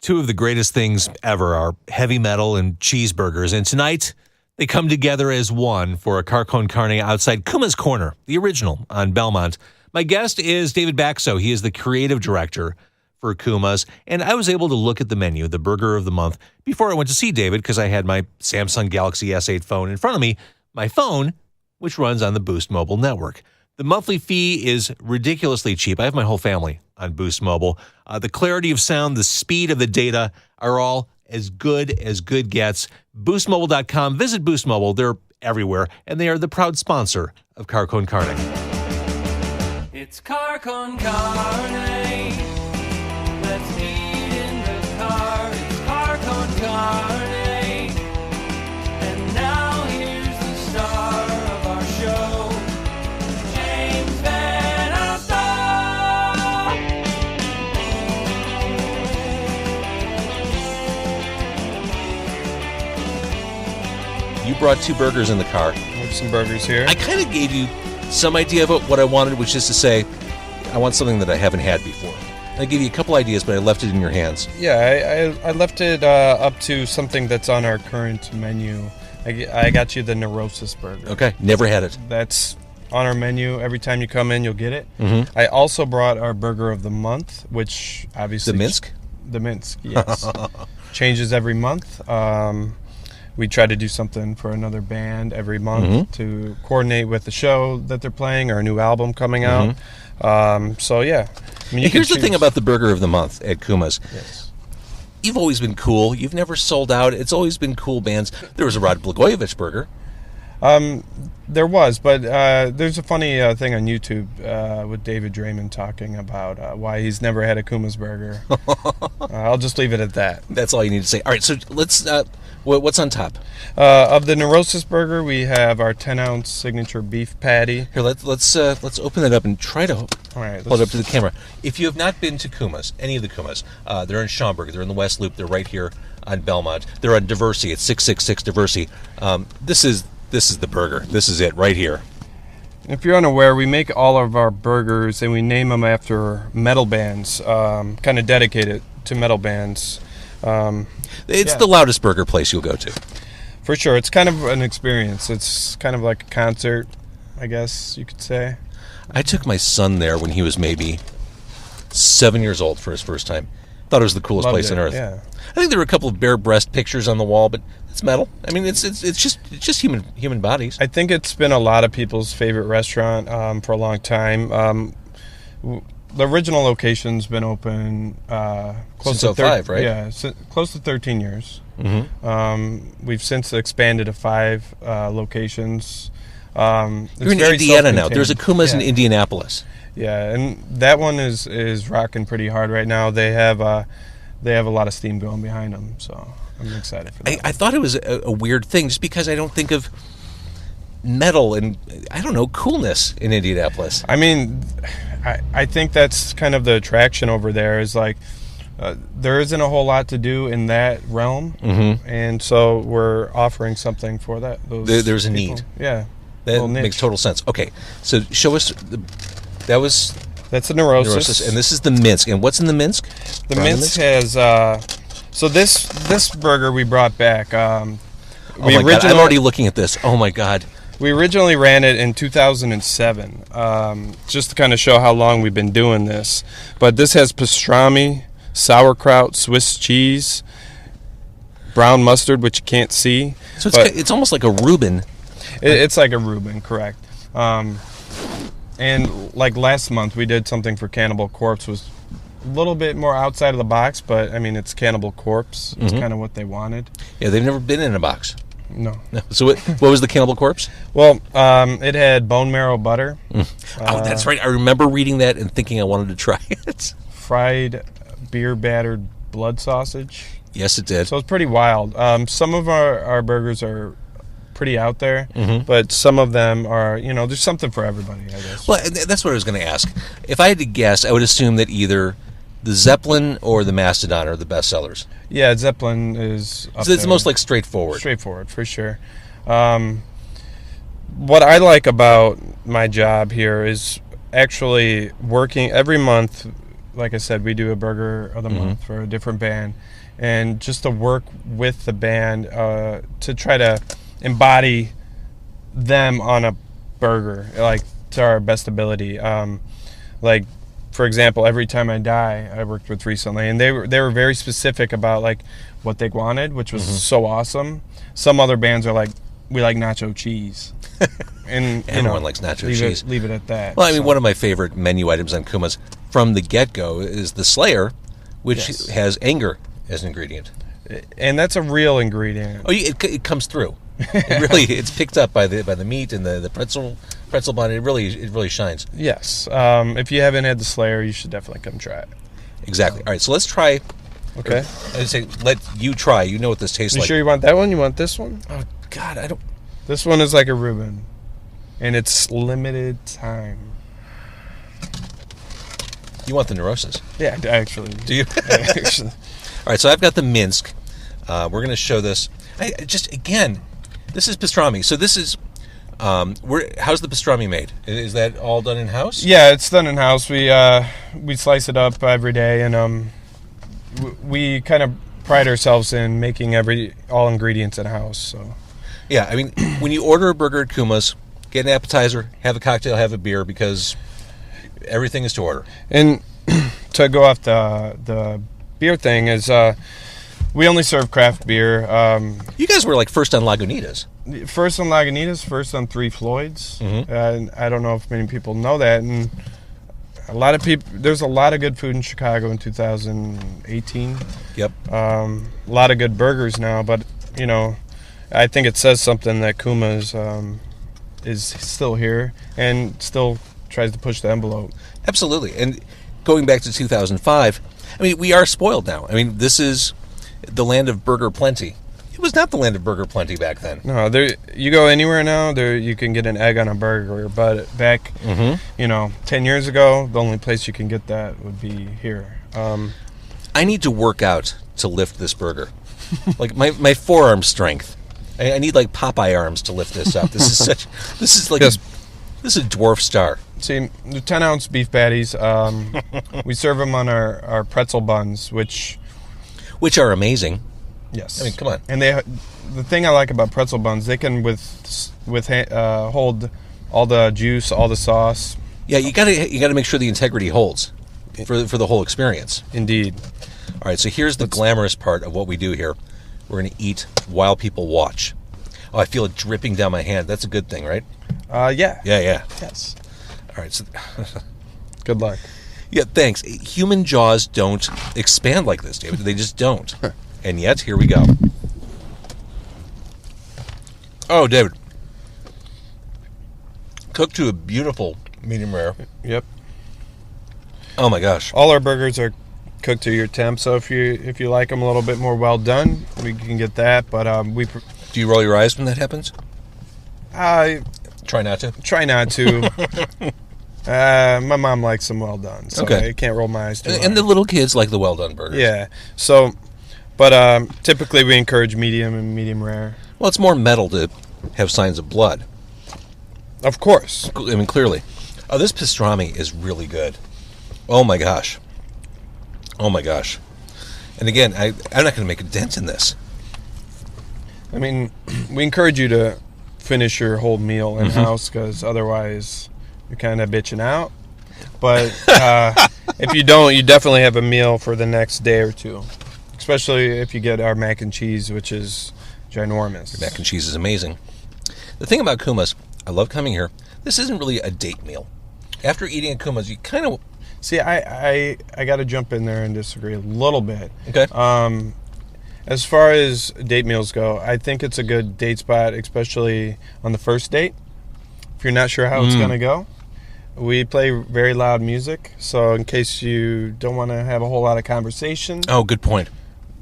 Two of the greatest things ever are heavy metal and cheeseburgers. And tonight, they come together as one for a car con carne outside Kuma's Corner, the original on Belmont. My guest is David Bacso. He is the creative director for Kuma's. And I was able to look at the menu, the burger of the month, before I went to see David because I had my Samsung Galaxy S8 phone in front of me. My phone, which runs on the Boost Mobile network. The monthly fee is ridiculously cheap. I have my whole family on Boost Mobile. The clarity of sound, the speed of the data are all as good gets. BoostMobile.com. Visit Boost Mobile. They're everywhere, and they are the proud sponsor of Car Con Carne. It's Car Con Carne. Let's eat in the car. It's Car Con Carne. And now here's the star of our show, James Van Alstyne. You brought two burgers in the car. I have some burgers here. I kind of gave you some idea of what I wanted, which is to say, I want something that I haven't had before. I gave you a couple ideas, but I left it in your hands. Yeah, I left it up to something that's on our current menu. I got you the Neurosis burger. Okay, never had it. That's on our menu. Every time you come in, you'll get it. Mm-hmm. I also brought our burger of the month, which obviously... The Minsk? The Minsk, yes. Changes every month. We try to do something for another band every month to coordinate with the show that they're playing or a new album coming out. So, yeah. I mean, Here's the thing about the burger of the month at Kuma's. Yes. You've always been cool. You've never sold out. It's always been cool bands. There was a Rod Blagojevich burger. There was, but there's a funny thing on YouTube with David Draymond talking about why he's never had a Kuma's burger. I'll just leave it at that. That's all you need to say. All right, so let's... what's on top? Of the Neurosis burger, we have our 10-ounce signature beef patty. Here, let's open that up and try to hold it up to the camera. If you have not been to Kuma's, any of the Kuma's, they're in Schaumburg. They're in the West Loop. They're right here on Belmont. They're on Diversey. It's 666 Diversey. This is the burger. This is it right here. If you're unaware, we make all of our burgers and we name them after metal bands, kind of dedicated to metal bands. It's the loudest burger place you'll go to. For sure. It's kind of an experience. It's kind of like a concert, I guess you could say. I took my son there when he was maybe 7 years old for his first time. Thought it was the coolest place on earth. Yeah. I think there were a couple of bare breast pictures on the wall, but it's metal. I mean, it's just human bodies. I think it's been a lot of people's favorite restaurant for a long time. The original location's been open close since to 05, right? Yeah, close to 13 years. Mm-hmm. We've since expanded to 5 locations. You're in Indiana now. There's a Kuma's in Indianapolis. Yeah, and that one is rocking pretty hard right now. They have a lot of steam going behind them, so I'm excited for that. I thought it was a weird thing just because I don't think of metal and, I don't know, coolness in Indianapolis. I mean, I think that's kind of the attraction over there is like there isn't a whole lot to do in that realm, and so we're offering something for that. There's a need. Yeah. That makes total sense. Okay, so show us... That's the Neurosis. And this is the Minsk. And what's in the Minsk? The Minsk has... so this burger we brought back... God, I'm already looking at this. Oh, my God. We originally ran it in 2007, just to kind of show how long we've been doing this. But this has pastrami, sauerkraut, Swiss cheese, brown mustard, which you can't see. So it's almost like a Reuben. It's like a Reuben, correct. And like last month, we did something for Cannibal Corpse. Was a little bit more outside of the box, but I mean, it's Cannibal Corpse. It's kind of what they wanted. Yeah, they've never been in a box. No. So what was the Cannibal Corpse? Well, it had bone marrow butter. Oh, that's right. I remember reading that and thinking I wanted to try it. Fried beer battered blood sausage. Yes, it did. So it's pretty wild. Some of our burgers are pretty out there, but some of them are, there's something for everybody, I guess. Well, that's what I was going to ask. If I had to guess, I would assume that the Zeppelin or the Mastodon are the best sellers. Yeah, Zeppelin is up So it's there. most like straightforward. Straightforward, for sure. What I like about my job here is actually working every month. like I said, we do a burger of the month for a different band, and just to work with the band to try to embody them on a burger, like to our best ability. Like, for example, Every Time I Die, I worked with recently, and they were very specific about like what they wanted, which was so awesome. Some other bands are like, we like nacho cheese. And Everyone likes nacho cheese. Leave it at that. Well, I mean, one of my favorite menu items on Kuma's from the get-go is the Slayer, which has anger as an ingredient. And that's a real ingredient. Oh, it comes through. It's picked up by the meat and the pretzel bun. It really shines. Yes. If you haven't had the Slayer, you should definitely come try it. Exactly. All right, so let's try. Okay. I'd say let you try. You know what this tastes You like. sure you want that one? You want this one? Oh God, I don't. This one is like a Reuben, and it's limited time. You want the Neurosis? Yeah, I actually. Do you? Actually. All right, so I've got the Minsk. We're going to show this. Again, this is pastrami. So this is. How's the pastrami made? Is that all done in house? Yeah, it's done in house. We slice it up every day, and we kind of pride ourselves in making all ingredients in house. So. Yeah, I mean, when you order a burger at Kuma's, get an appetizer, have a cocktail, have a beer, because everything is to order. And to go off the beer thing is, we only serve craft beer. You guys were like first on Lagunitas. First on Lagunitas, first on Three Floyds. And I don't know if many people know that. And a lot of people, there's a lot of good food in Chicago in 2018. Yep. A lot of good burgers now, but I think it says something that Kuma's is still here and still tries to push the envelope. Absolutely. And going back to 2005, I mean, we are spoiled now. I mean, this is the land of burger plenty. It was not the land of burger plenty back then. No, you go anywhere now, you can get an egg on a burger. But back, 10 years ago, the only place you can get that would be here. I need to work out to lift this burger. Like my forearm strength. I need like Popeye arms to lift this up. This is this is a dwarf star. See, the 10-ounce beef patties, we serve them on our pretzel buns, which are amazing. Yes. I mean, come on. And the thing I like about pretzel buns, they can hold all the juice, all the sauce. Yeah, you gotta make sure the integrity holds for the whole experience. Indeed. All right, so here's the glamorous part of what we do here. We're going to eat while people watch. Oh, I feel it dripping down my hand. That's a good thing, right? Yeah. Yeah. Yes. All right. So, good luck. Yeah, thanks. Human jaws don't expand like this, David. They just don't. And yet, here we go. Oh, David. Cooked to a beautiful medium rare. Yep. Oh, my gosh. All our burgers are cooked to your temp, so if you like them a little bit more well done, we can get that. But do you roll your eyes when that happens? I try not to. Try not to. My mom likes them well done, so okay. I can't roll my eyes too hard. And the little kids like the well done burgers. Yeah. So, but typically we encourage medium and medium rare. Well, it's more metal to have signs of blood. Of course. I mean, clearly. Oh, this pastrami is really good. Oh my gosh. Oh my gosh. And again, I'm not going to make a dent in this. I mean, we encourage you to finish your whole meal in-house because otherwise you're kind of bitching out. But if you don't, you definitely have a meal for the next day or two. Especially if you get our mac and cheese, which is ginormous. Your mac and cheese is amazing. The thing about Kuma's, I love coming here. This isn't really a date meal. After eating at Kuma's, you kind of... See, I got to jump in there and disagree a little bit. Okay. As far as date meals go, I think it's a good date spot, especially on the first date. If you're not sure how it's going to go, we play very loud music. So in case you don't want to have a whole lot of conversation. Oh, good point.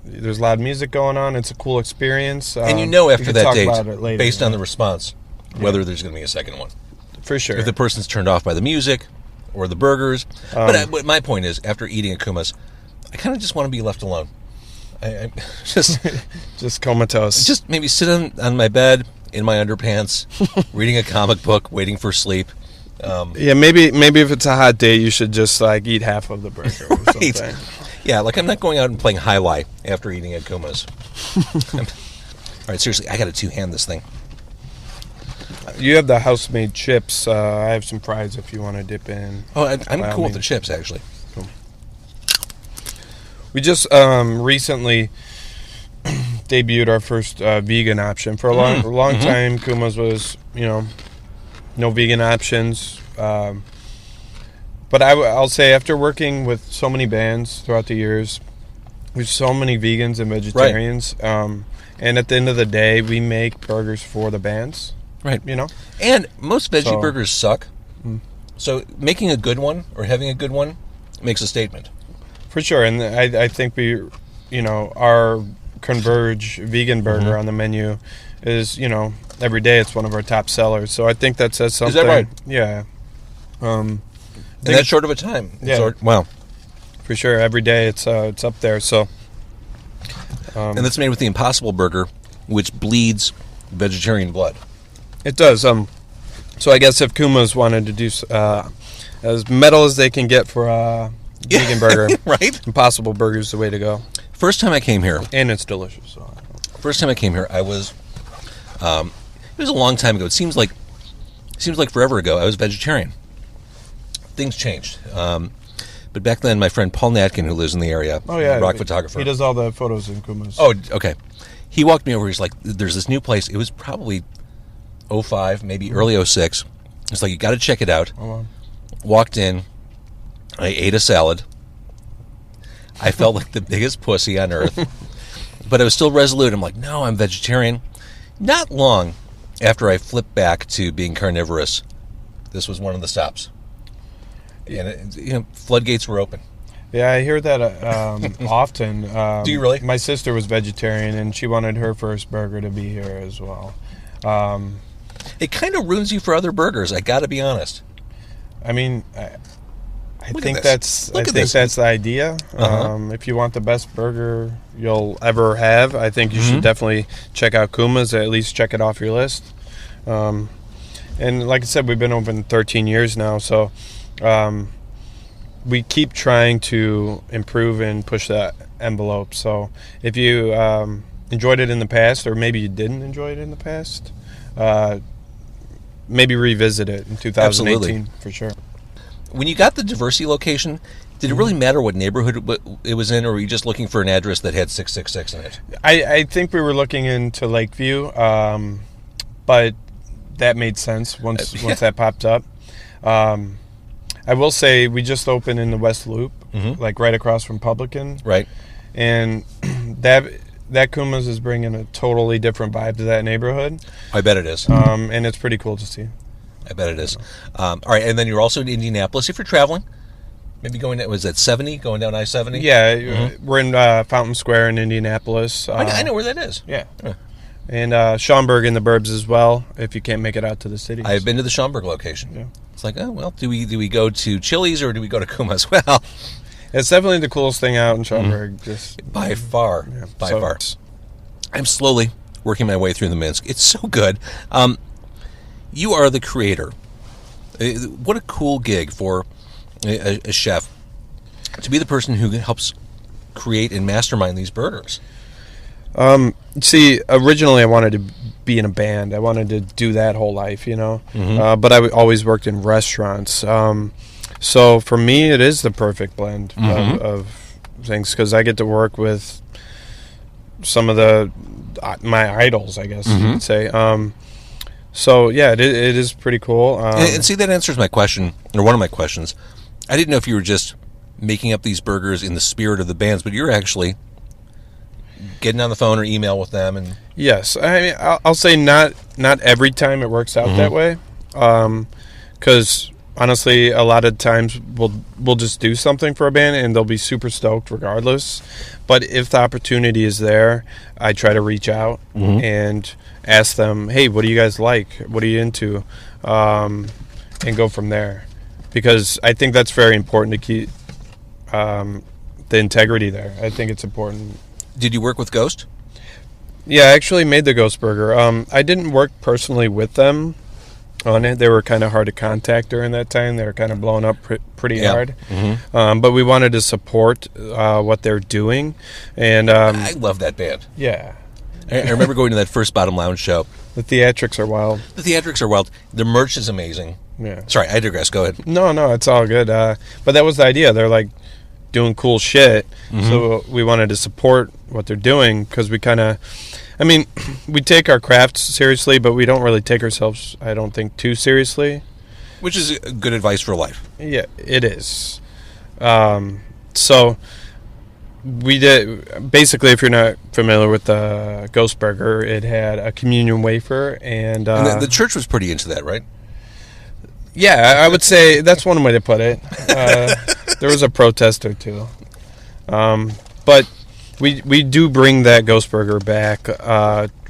There's loud music going on. It's a cool experience. And after that date, based on the response, whether there's going to be a second one. For sure. If the person's turned off by the music or the burgers. But my point is, after eating at Kuma's, I kind of just want to be left alone. I just comatose. Just maybe sit on my bed in my underpants, reading a comic book, waiting for sleep. Yeah, maybe if it's a hot day, you should just like eat half of the burger or Right. something. Yeah, like I'm not going out and playing highlight after eating at Kuma's. All right, seriously, I got to two-hand this thing. You have the house-made chips. I have some fries if you want to dip in. Oh, I'm By all cool with the means. chips, actually. We just recently debuted our first vegan option. For a long time, Kuma's was, no vegan options. But I'll say after working with so many bands throughout the years, there's so many vegans and vegetarians. And at the end of the day, we make burgers for the bands. Right. And most veggie So- burgers suck. So making a good one or having a good one makes a statement. For sure. And I think our Converge vegan burger on the menu is, every day it's one of our top sellers. So I think that says something. Is that right? Yeah. In that short of a time. Yeah. Wow. For sure. Every day it's up there. So. And that's made with the Impossible Burger, which bleeds vegetarian blood. It does. So I guess if Kuma's wanted to do as metal as they can get for a vegan burger, Right? Impossible Burger is the way to go. First time I came here, And it's delicious. So. I was, it was a long time ago. It seems like forever ago, I was vegetarian. Things changed. But back then, my friend Paul Natkin, who lives in the area, Oh, yeah. rock photographer. He does all the photos in Kuma's. Oh, okay. He walked me over. He's like, there's this new place. It was probably 05, maybe early 06. It's like, you got to check it out. Oh, wow. Walked in. I ate a salad. I felt like the biggest pussy on earth. But I was still resolute. I'm like, no, I'm vegetarian. Not long after I flipped back to being carnivorous, this was one of the stops. And, floodgates were open. Yeah, I hear that often. Do you really? My sister was vegetarian, and she wanted her first burger to be here as well. It kind of ruins you for other burgers, I got to be honest. I mean, I Look at think this. Look at this. that's the idea. Uh-huh. If you want the best burger you'll ever have, I think you should definitely check out Kuma's. At least check it off your list. And like I said, we've been open 13 years now, so we keep trying to improve and push that envelope. So if you enjoyed it in the past, or maybe you didn't enjoy it in the past, maybe revisit it in 2018. Absolutely. For sure. When you got the Diversey location, did it really matter what neighborhood it was in, or were you just looking for an address that had 666 in it? I think we were looking into Lakeview, but that made sense once that popped up. I will say we just opened in the West Loop, like right across from Publican. Right. And that Kuma's is bringing a totally different vibe to that neighborhood. I bet it is. And it's pretty cool to see. I bet it is. All right, and then you're also in Indianapolis. If you're traveling, maybe going down, was that 70, going down I-70? Yeah, we're in Fountain Square in Indianapolis. I know where that is. Yeah. And Schaumburg in the burbs as well, if you can't make it out to the city. I've been to the Schaumburg location. Yeah. It's like, oh, well, do we go to Chili's or do we go to Kuma's? Well, It's definitely the coolest thing out in Schaumburg. Just by far. Yeah. By So- far. I'm slowly working my way through the Minsk. It's so good. You are the creator. What a cool gig for a chef to be the person who helps create and mastermind these burgers. See, originally I wanted to be in a band. I wanted to do that whole life, but I always worked in restaurants. So for me, it is the perfect blend of things, because I get to work with some of my idols, I guess you could say. So yeah, it is pretty cool. And see, that answers my question, or one of my questions. I didn't know if you were just making up these burgers in the spirit of the bands, but you're actually getting on the phone or email with them. And Yes, I mean, I'll say not every time it works out that way, because honestly, a lot of times we'll just do something for a band and they'll be super stoked regardless. But if the opportunity is there, I try to reach out and ask them, hey, what do you guys like? What are you into? And go from there. Because I think that's very important to keep the integrity there. I think it's important. did you work with Ghost? Yeah, I actually made the Ghost Burger. I didn't work personally with them, on it. They were kind of hard to contact during that time. They were kind of blown up pretty hard. But we wanted to support what they're doing. And I love that band. yeah, I remember going to that first Bottom Lounge show. the theatrics are wild. The theatrics are wild. The merch is amazing. Yeah. Sorry, I digress. Go ahead. No, it's all good. But that was the idea. They're like doing cool shit. So we wanted to support what they're doing because we kind of, I mean, we take our craft seriously, but we don't really take ourselves, I don't think, too seriously. Which is good advice for life. Yeah, it is. So we did, basically, if you're not familiar with the Ghost Burger, it had a communion wafer and And the church was pretty into that, right? yeah, I would say that's one way to put it. There was a protest or two. But we do bring that Ghost Burger back.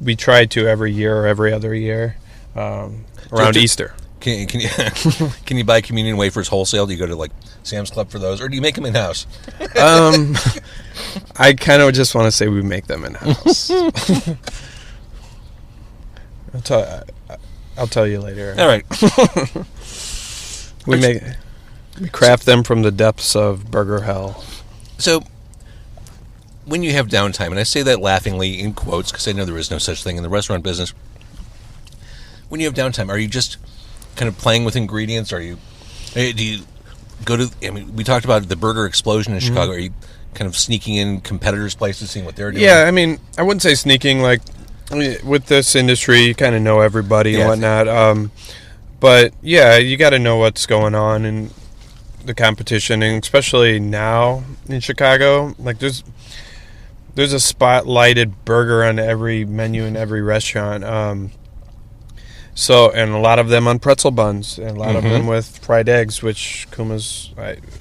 We try to every year or every other year around Easter. Can you can you buy communion wafers wholesale? Do you go to like Sam's Club for those, or do you make them in house? I kind of just want to say we make them in house. I'll tell you later. All right. We craft them from the depths of burger hell. So, when you have downtime, and I say that laughingly in quotes because I know there is no such thing in the restaurant business. When you have downtime, are you just kind of playing with ingredients? Do you go to? I mean, we talked about the burger explosion in Chicago. Are you kind of sneaking in competitors' places, seeing what they're doing? Yeah, I mean, I wouldn't say sneaking. Like with this industry, you kind of know everybody and whatnot. But yeah, you got to know what's going on in the competition, and especially now in Chicago, like there's a spotlighted burger on every menu in every restaurant. So, and a lot of them on pretzel buns, and a lot of them with fried eggs, which Kuma's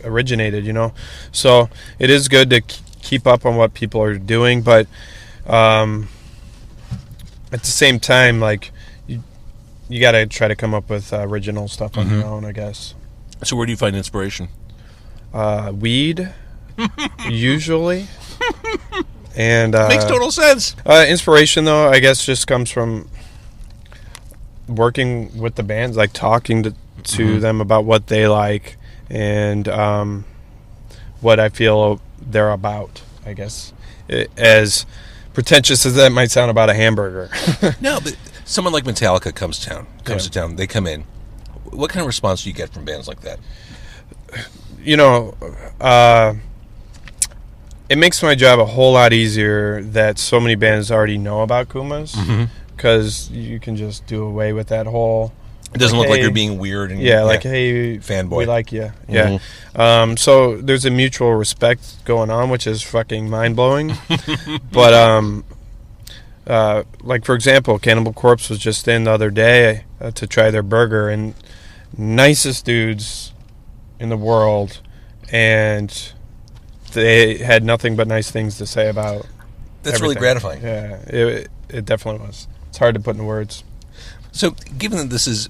originated, you know. So it is good to keep up on what people are doing, but at the same time, like you got to try to come up with original stuff on your own, I guess. So where do you find inspiration? Weed, usually. And Makes total sense. Inspiration, though, I guess, just comes from working with the bands, like talking to them about what they like and what I feel they're about, I guess. As pretentious as that might sound about a hamburger. No, but someone like Metallica comes to town, they come in. What kind of response do you get from bands like that? You know, it makes my job a whole lot easier that so many bands already know about Kuma's, because you can just do away with that whole... It doesn't look like you're being weird. And like, hey, fanboy. We like you. Yeah. So there's a mutual respect going on, which is fucking mind-blowing. But, like, for example, Cannibal Corpse was just in the other day to try their burger, and nicest dudes in the world, and they had nothing but nice things to say about That's everything. really gratifying. Yeah, it definitely was. It's hard to put into words. So, given that this is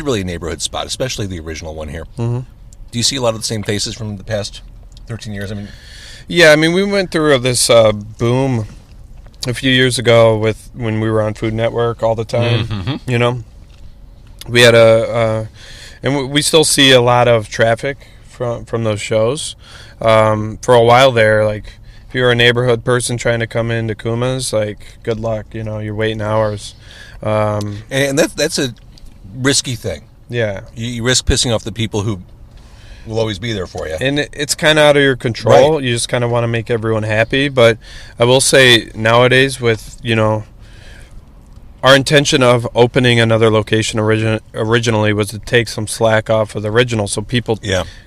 really a neighborhood spot, especially the original one here, do you see a lot of the same faces from the past 13 years? I mean, yeah, I mean, we went through this boom a few years ago when we were on Food Network all the time. You know, we had and we still see a lot of traffic from those shows. For a while there, like, if you're a neighborhood person trying to come into Kuma's, like, good luck. You know, you're waiting hours. and that's a risky thing. Yeah. You risk pissing off the people who will always be there for you. And it's kind of out of your control. Right. You just kind of want to make everyone happy. But I will say nowadays with, you know, our intention of opening another location originally was to take some slack off of the original so people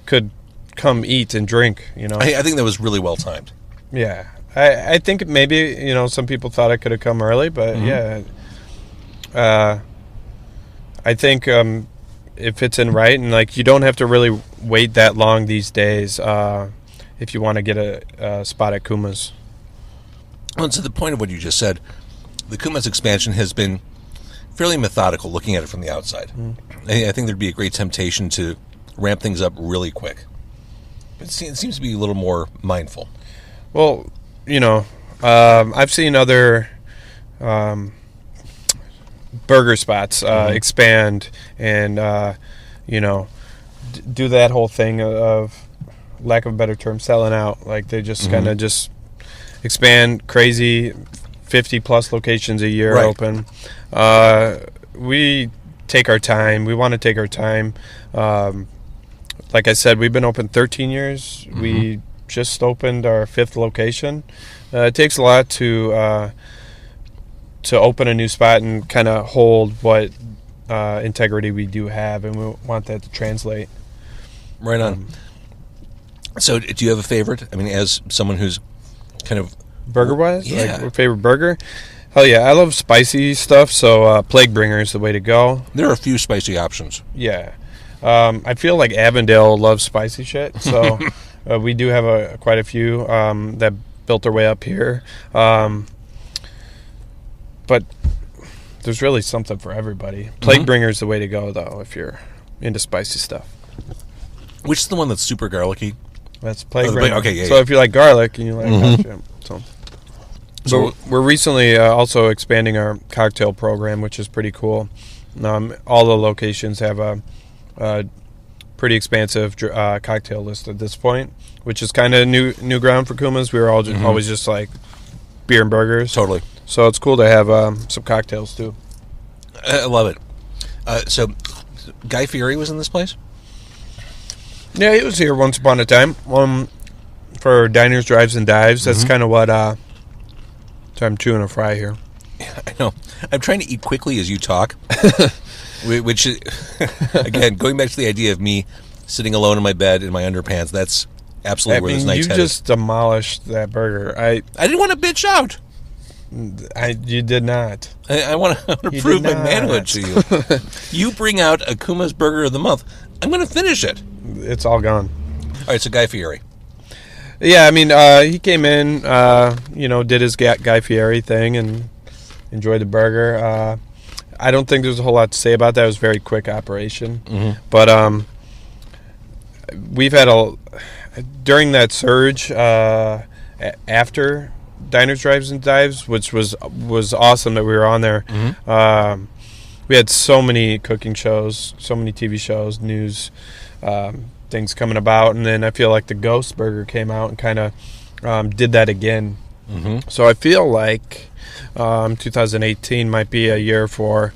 could come eat and drink, you know. I think that was really well timed. Yeah. I think maybe, you know, some people thought I could have come early, but yeah. I think it fits in right, and like you don't have to really wait that long these days if you want to get a spot at Kuma's. Well, and to the point of what you just said, the Kuma's expansion has been fairly methodical looking at it from the outside. I think there'd be a great temptation to ramp things up really quick. But it seems to be a little more mindful. Well, you know, I've seen other burger spots, expand, and do that whole thing of, lack of a better term, selling out. Like they just kind of just expand crazy, 50 plus locations a year open. We take our time. We want to take our time. Like I said, we've been open 13 years. We just opened our 5th location. It takes a lot to open a new spot and kind of hold what integrity we do have, and we want that to translate. Right on. So, do you have a favorite? I mean, as someone who's kind of burger-wise, like your favorite burger? Hell yeah, I love spicy stuff. So, Plague Bringer is the way to go. There are a few spicy options. Yeah, I feel like Avondale loves spicy shit. So, we do have quite a few that built their way up here. But there's really something for everybody. Plague Bringer is the way to go, though, if you're into spicy stuff. Which is the one that's super garlicky? That's Plague Bringer. Okay, yeah. So if you like garlic and you like so we're recently also expanding our cocktail program, which is pretty cool. All the locations have a pretty expansive cocktail list at this point, which is kind of new ground for Kuma's. We were all always just like beer and burgers. Totally. So it's cool to have some cocktails too. I love it. So Guy Fieri was in this place? Yeah, he was here once upon a time. For diners, drives, and dives. That's kind of what. So I'm chewing a fry here. Yeah, I know. I'm trying to eat quickly as you talk. Which, again, going back to the idea of me sitting alone in my bed in my underpants, that's absolutely where this night's headed. You just demolished that burger. I didn't want to bitch out. You did not. I want to prove my manhood to you. You bring out a Kuma's Burger of the Month. I'm going to finish it. It's all gone. All right, so Guy Fieri. Yeah, I mean, he came in, did his Guy Fieri thing and enjoyed the burger. I don't think there's a whole lot to say about that. It was a very quick operation. But we've had during that surge after Diners, Drives, and Dives, which was awesome that we were on there. We had so many cooking shows, so many TV shows, news, things coming about, and then I feel like the Ghost Burger came out and kind of did that again. So I feel like 2018 might be a year for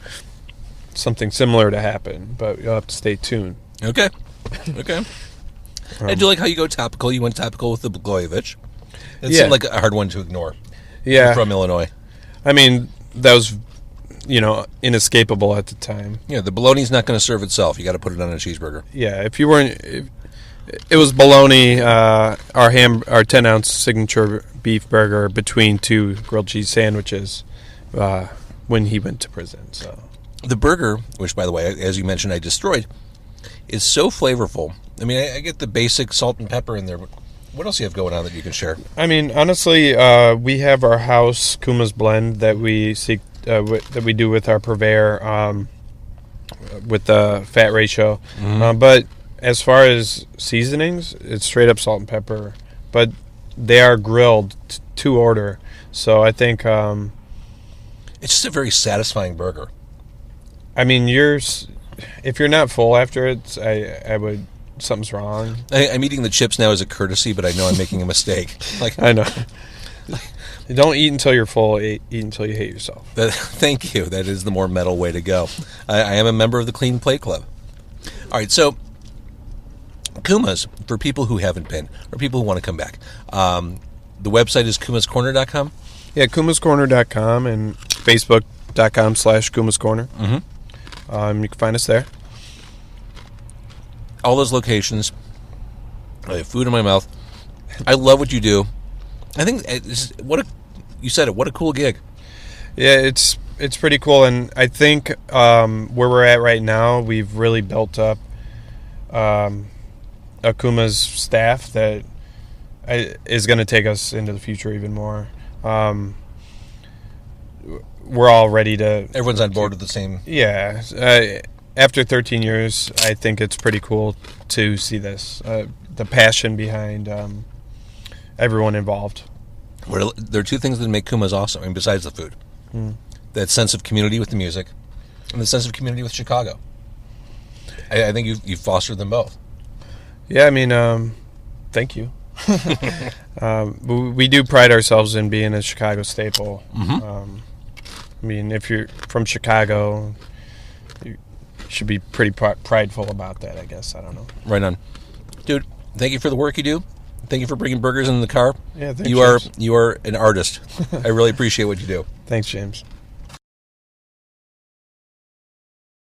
something similar to happen, but you'll have to stay tuned. Okay. I do like how you go topical. You went topical with the Blagojevich. It seemed like a hard one to ignore. Yeah. You're from Illinois. I mean, that was, inescapable at the time. Yeah, the bologna's not going to serve itself. You got to put it on a cheeseburger. Yeah, if you weren't... It was bologna, our 10-ounce signature beef burger between 2 grilled cheese sandwiches when he went to prison. So the burger, which, by the way, as you mentioned, I destroyed, is so flavorful. I mean, I get the basic salt and pepper in there, but what else do you have going on that you can share? I mean, honestly, we have our house Kuma's blend that we that we do with our purveyor with the fat ratio. But as far as seasonings, it's straight up salt and pepper. But they are grilled to order. So I think it's just a very satisfying burger. I mean, if you're not full after it, I would... Something's wrong. I'm eating the chips now as a courtesy, but I know I'm making a mistake. I know. Don't eat until you're full. Eat until you hate yourself. Thank you. That is the more metal way to go. I am a member of the Clean Plate Club. All right, so Kuma's, for people who haven't been, or people who want to come back, the website is kumascorner.com? Yeah, kumascorner.com and facebook.com/kumascorner. You can find us there. All those locations. I have food in my mouth. I love what you do. I think you said it. What a cool gig. Yeah, it's pretty cool, and I think where we're at right now, we've really built up Akuma's staff that is going to take us into the future even more. We're all ready to. Everyone's on board with the same. Yeah. After 13 years, I think it's pretty cool to see this, the passion behind everyone involved. There are 2 things that make Kuma's awesome, besides the food. That sense of community with the music, and the sense of community with Chicago. I think you've fostered them both. Yeah, I mean, thank you. We do pride ourselves in being a Chicago staple. I mean, if you're from Chicago, you should be pretty prideful about that, I guess. I don't know. Right on. Dude, thank you for the work you do. Thank you for bringing burgers in the car. Yeah, thanks, You are an artist. I really appreciate what you do. Thanks, James.